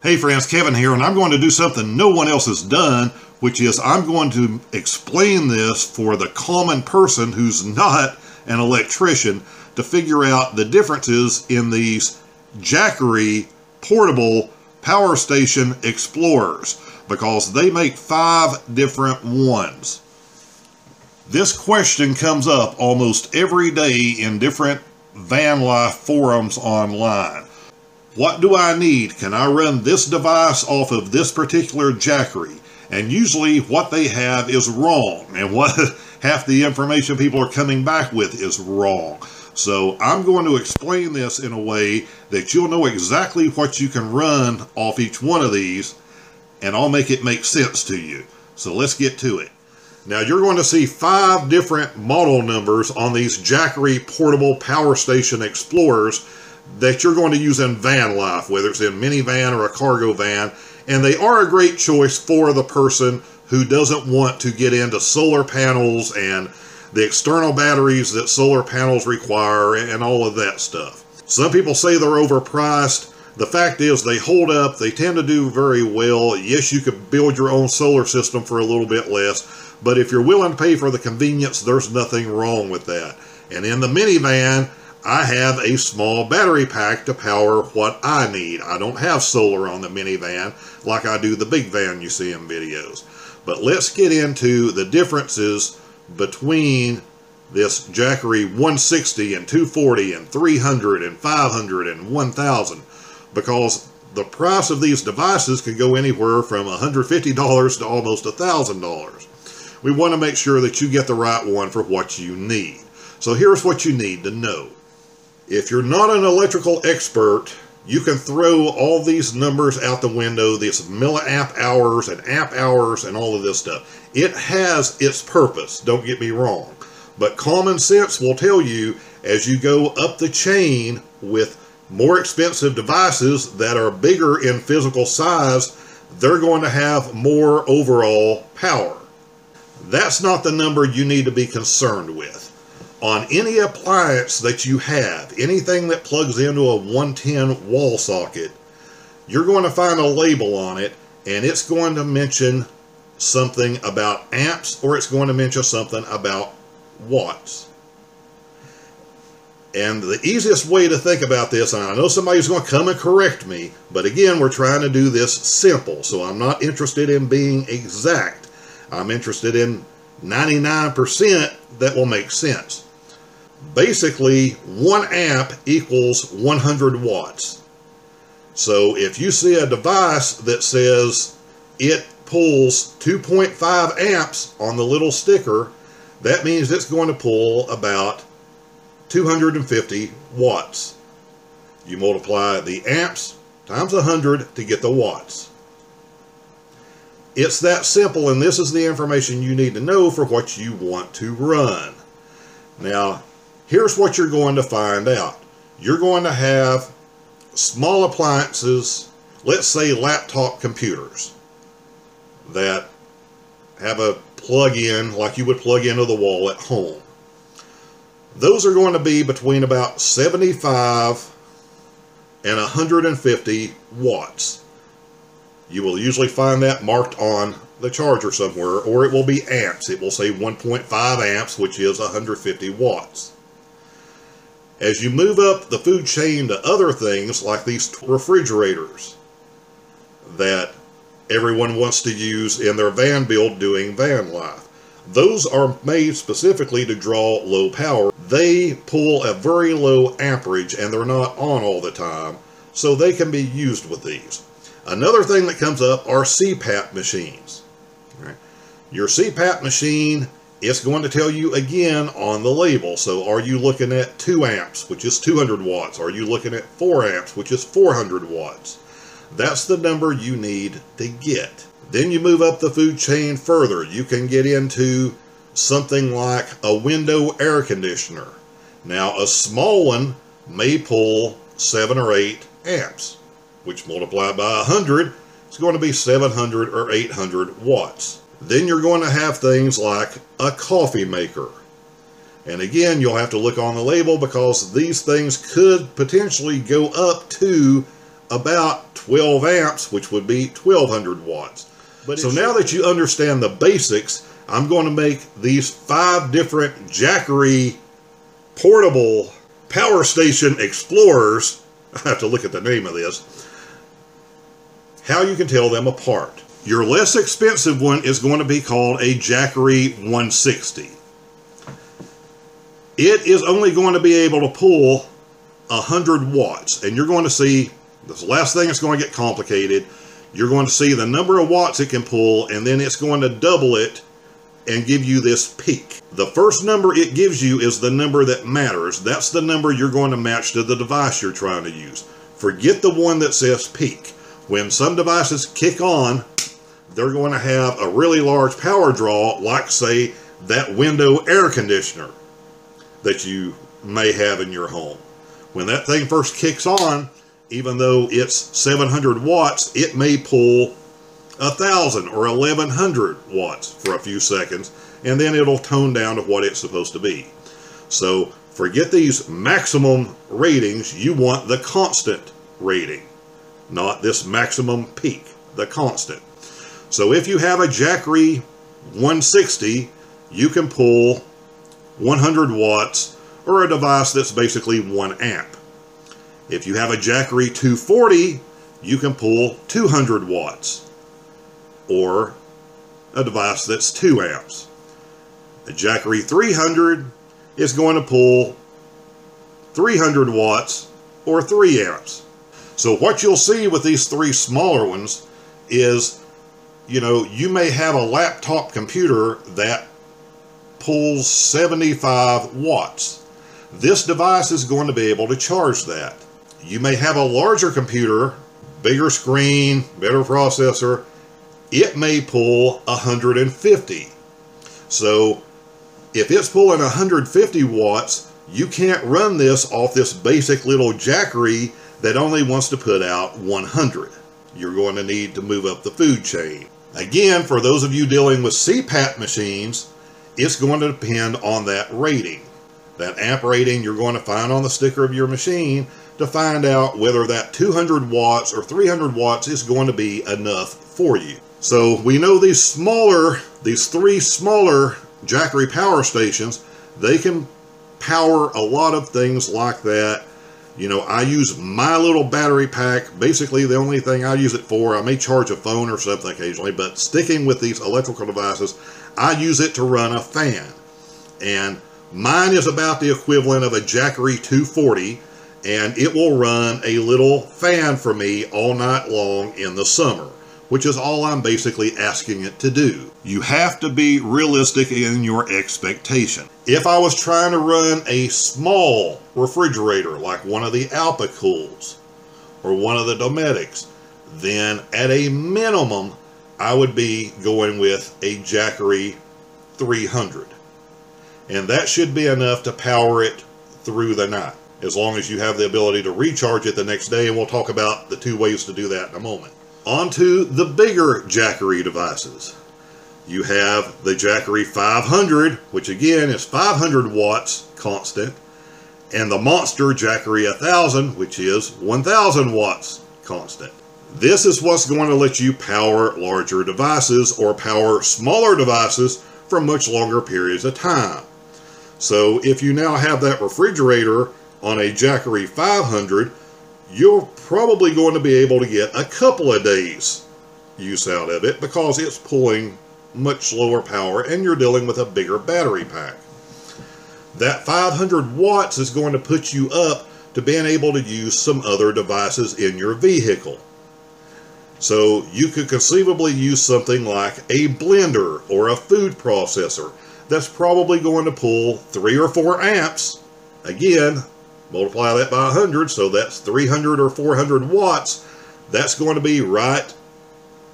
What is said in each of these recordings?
Hey friends, Kevin here, and I'm going to do something no one else has done, which is I'm going to explain this for the common person who's not an electrician to figure out the differences in these Jackery portable power station explorers, because they make 5 different ones. This question comes up almost every day in different van life forums online. What do I need? Can I run this device off of this particular Jackery? And usually what they have is wrong, and what half the information people are coming back with is wrong. So I'm going to explain this in a way that you'll know exactly what you can run off each one of these, and I'll make it make sense to you. So let's get to it. Now you're going to see 5 different model numbers on these Jackery portable power station explorers that you're going to use in van life, whether it's in minivan or a cargo van, and they are a great choice for the person who doesn't want to get into solar panels and the external batteries that solar panels require and all of that stuff. Some people say they're overpriced. The fact is they hold up, they tend to do very well. Yes, you could build your own solar system for a little bit less, but if you're willing to pay for the convenience, there's nothing wrong with that. And in the minivan, I have a small battery pack to power what I need. I don't have solar on the minivan like I do the big van you see in videos. But let's get into the differences between this Jackery 160 and 240 and 300 and 500 and 1000, because the price of these devices can go anywhere from $150 to almost $1,000. We want to make sure that you get the right one for what you need. So here's what you need to know. If you're not an electrical expert, you can throw all these numbers out the window, this milliamp hours and amp hours and all of this stuff. It has its purpose, don't get me wrong. But common sense will tell you, as you go up the chain with more expensive devices that are bigger in physical size, they're going to have more overall power. That's not the number you need to be concerned with. On any appliance that you have, anything that plugs into a 110 wall socket, you're going to find a label on it, and it's going to mention something about amps, or it's going to mention something about watts. And the easiest way to think about this, and I know somebody's going to come and correct me, but again, we're trying to do this simple, so I'm not interested in being exact. I'm interested in 99% that will make sense. Basically, 1 amp equals 100 watts. So if you see a device that says it pulls 2.5 amps on the little sticker, that means it's going to pull about 250 watts. You multiply the amps times 100 to get the watts. It's that simple, and this is the information you need to know for what you want to run. Now, here's what you're going to find out. You're going to have small appliances, let's say laptop computers, that have a plug-in like you would plug into the wall at home. Those are going to be between about 75 and 150 watts. You will usually find that marked on the charger somewhere, or it will be amps. It will say 1.5 amps, which is 150 watts. As you move up the food chain to other things like these refrigerators that everyone wants to use in their van build doing van life, those are made specifically to draw low power. They pull a very low amperage, and they're not on all the time, so they can be used with these. Another thing that comes up are CPAP machines. Your CPAP machine, it's going to tell you again on the label. So are you looking at 2 amps, which is 200 watts? Are you looking at 4 amps, which is 400 watts? That's the number you need to get. Then you move up the food chain further. You can get into something like a window air conditioner. Now, a small one may pull 7 or 8 amps, which multiplied by 100 is going to be 700 or 800 watts. Then you're going to have things like a coffee maker. And again, you'll have to look on the label, because these things could potentially go up to about 12 amps, which would be 1200 watts. So now that you understand the basics, I'm going to make these 5 different Jackery portable power station explorers. I have to look at the name of this. How you can tell them apart. Your less expensive one is going to be called a Jackery 160. It is only going to be able to pull 100 watts. And you're going to see, this last thing is going to get complicated. You're going to see the number of watts it can pull, and then it's going to double it and give you this peak. The first number it gives you is the number that matters. That's the number you're going to match to the device you're trying to use. Forget the one that says peak. When some devices kick on, they're going to have a really large power draw, like say that window air conditioner that you may have in your home. When that thing first kicks on, even though it's 700 watts, it may pull 1,000 or 1,100 watts for a few seconds, and then it'll tone down to what it's supposed to be. So forget these maximum ratings. You want the constant rating, not this maximum peak, the constant. So if you have a Jackery 160, you can pull 100 watts, or a device that's basically 1 amp. If you have a Jackery 240, you can pull 200 watts, or a device that's 2 amps. A Jackery 300 is going to pull 300 watts, or 3 amps. So what you'll see with these 3 smaller ones is, you may have a laptop computer that pulls 75 watts. This device is going to be able to charge that. You may have a larger computer, bigger screen, better processor. It may pull 150. So if it's pulling 150 watts, you can't run this off this basic little Jackery that only wants to put out 100. You're going to need to move up the food chain. Again, for those of you dealing with CPAP machines, it's going to depend on that rating. That amp rating you're going to find on the sticker of your machine to find out whether that 200 watts or 300 watts is going to be enough for you. So we know these 3 smaller Jackery power stations, they can power a lot of things like that. I use my little battery pack. Basically, the only thing I use it for, I may charge a phone or something occasionally, but sticking with these electrical devices, I use it to run a fan. And mine is about the equivalent of a Jackery 240, and it will run a little fan for me all night long in the summer, which is all I'm basically asking it to do. You have to be realistic in your expectation. If I was trying to run a small refrigerator like one of the Alpacools or one of the Domestics, then at a minimum I would be going with a Jackery 300. And that should be enough to power it through the night, as long as you have the ability to recharge it the next day, and we'll talk about the 2 ways to do that in a moment. On to the bigger Jackery devices. You have the Jackery 500, which again is 500 watts constant, and the monster Jackery 1000, which is 1000 watts constant. This is what's going to let you power larger devices or power smaller devices for much longer periods of time. So if you now have that refrigerator on a Jackery 500, you're probably going to be able to get a couple of days use out of it because it's pulling much lower power and you're dealing with a bigger battery pack. That 500 watts is going to put you up to being able to use some other devices in your vehicle. So you could conceivably use something like a blender or a food processor that's probably going to pull 3 or 4 amps. Again, multiply that by 100, so that's 300 or 400 watts. That's going to be right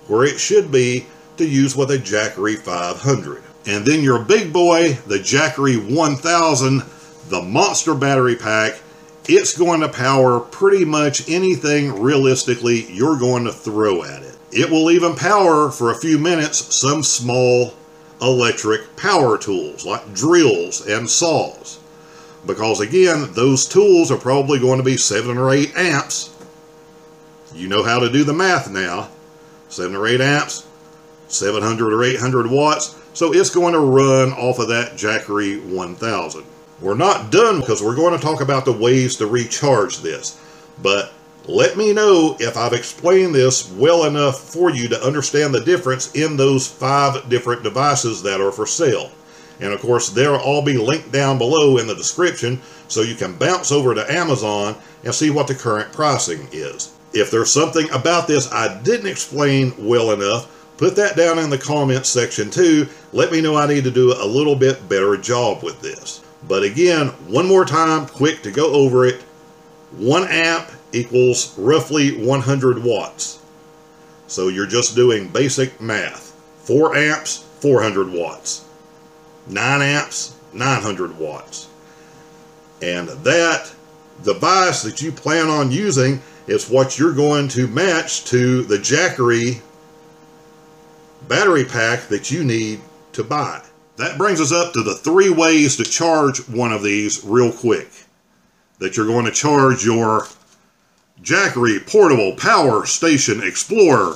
where it should be to use with a Jackery 500. And then your big boy, the Jackery 1000, the monster battery pack, it's going to power pretty much anything realistically you're going to throw at it. It will even power for a few minutes some small electric power tools like drills and saws. Because again, those tools are probably going to be 7 or 8 amps. You know how to do the math now. 7 or 8 amps, 700 or 800 watts. So it's going to run off of that Jackery 1000. We're not done because we're going to talk about the ways to recharge this. But let me know if I've explained this well enough for you to understand the difference in those 5 different devices that are for sale. And of course, they'll all be linked down below in the description, so you can bounce over to Amazon and see what the current pricing is. If there's something about this I didn't explain well enough, put that down in the comments section too. Let me know I need to do a little bit better job with this. But again, one more time, quick to go over it. 1 amp equals roughly 100 watts. So you're just doing basic math. 4 amps, 400 watts. 9 amps, 900 watts. And that device that you plan on using is what you're going to match to the Jackery battery pack that you need to buy. That brings us up to the 3 ways to charge one of these real quick. That you're going to charge your Jackery Portable Power Station Explorer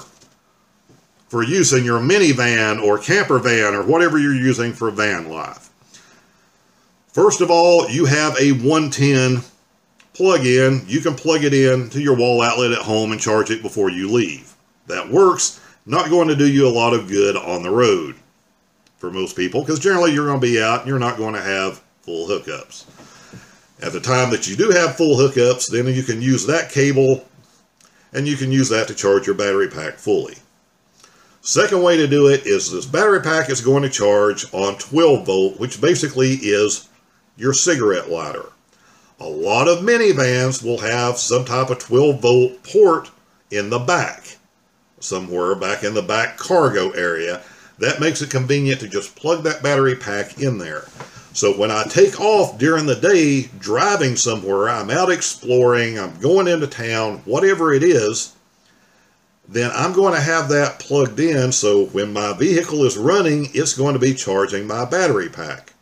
for use in your minivan or camper van or whatever you're using for van life. First of all, you have a 110 plug-in. You can plug it in to your wall outlet at home and charge it before you leave. That works. Not going to do you a lot of good on the road for most people, because generally you're going to be out and you're not going to have full hookups. At the time that you do have full hookups, then you can use that cable and you can use that to charge your battery pack fully. Second way to do it is this battery pack is going to charge on 12 volt, which basically is your cigarette lighter. A lot of minivans will have some type of 12 volt port in the back, somewhere back in the back cargo area. That makes it convenient to just plug that battery pack in there. So when I take off during the day, driving somewhere, I'm out exploring, I'm going into town, whatever it is, then I'm going to have that plugged in, so when my vehicle is running, it's going to be charging my battery pack.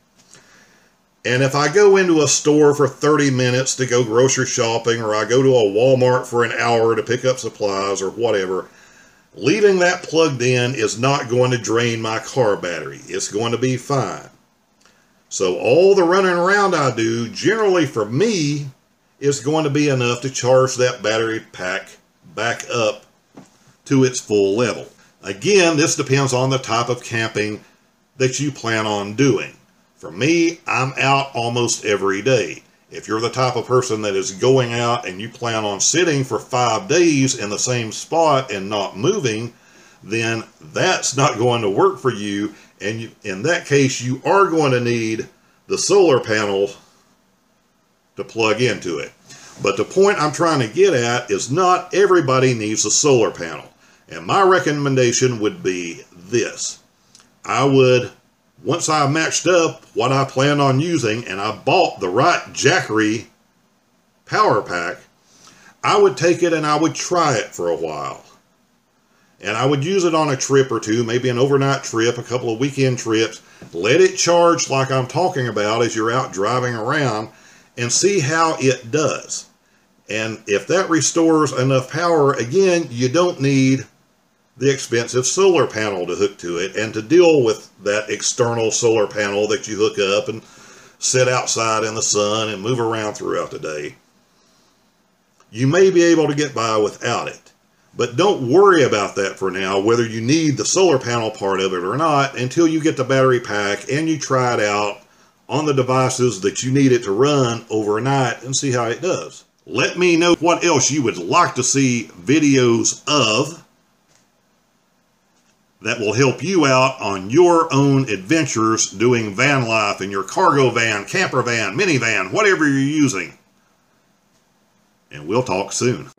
And if I go into a store for 30 minutes to go grocery shopping, or I go to a Walmart for an hour to pick up supplies or whatever, leaving that plugged in is not going to drain my car battery. It's going to be fine. So all the running around I do, generally for me, is going to be enough to charge that battery pack back up to its full level. Again, this depends on the type of camping that you plan on doing. For me, I'm out almost every day. If you're the type of person that is going out and you plan on sitting for 5 days in the same spot and not moving, then that's not going to work for you. And in that case, you are going to need the solar panel to plug into it. But the point I'm trying to get at is not everybody needs a solar panel. And my recommendation would be this. I would, once I matched up what I planned on using and I bought the right Jackery power pack, I would take it and I would try it for a while. And I would use it on a trip or two, maybe an overnight trip, a couple of weekend trips. Let it charge like I'm talking about as you're out driving around and see how it does. And if that restores enough power, again, you don't need the expensive solar panel to hook to it and to deal with that external solar panel that you hook up and sit outside in the sun and move around throughout the day. You may be able to get by without it. But don't worry about that for now, whether you need the solar panel part of it or not, until you get the battery pack and you try it out on the devices that you need it to run overnight and see how it does. Let me know what else you would like to see videos of that will help you out on your own adventures doing van life in your cargo van, camper van, minivan, whatever you're using. And we'll talk soon.